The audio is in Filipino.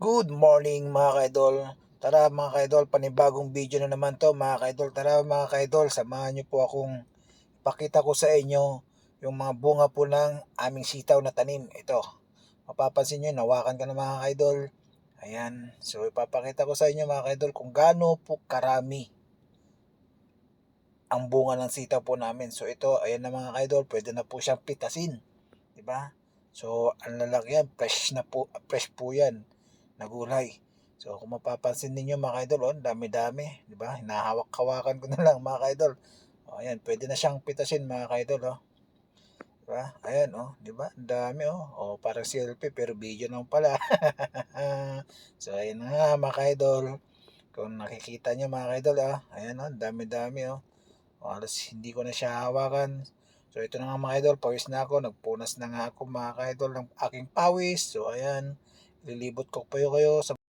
Good morning mga kaidol. Tara mga kaidol, panibagong video na naman to mga kaidol. Tara mga kaidol, samahan nyo po akong pakita ko sa inyo yung mga bunga po ng aming sitaw na tanim. Ito, mapapansin nyo, nawakan ka na mga kaidol. Ayan, so ipapakita ko sa inyo mga kaidol kung gaano po karami ang bunga ng sitaw po namin. So ito, ayan na mga kaidol, pwede na po siyang pitasin. Diba? So, ang lalaki yan, fresh po yan na gulay. So, kung mapapansin ninyo mga kaidol, oh, dami-dami, di ba? Hinahawak-hawakan ko na lang mga kaidol. Oh, ayan, pwede na siyang pitasin mga kaidol, oh. Di ba? Ayan, oh, di ba? Ang dami, oh. Oh, parang selfie pero video lang pala. So, ayan na nga mga kaidol. Kung nakikita nyo mga kaidol, ah, ayan, oh, dami-dami, oh. Halos hindi ko na siya hawakan. So ito na nga mga idol, pawis na ako. Nagpunas na nga ako mga idol ng aking pawis. So ayan, lilibot ko pa kayo sa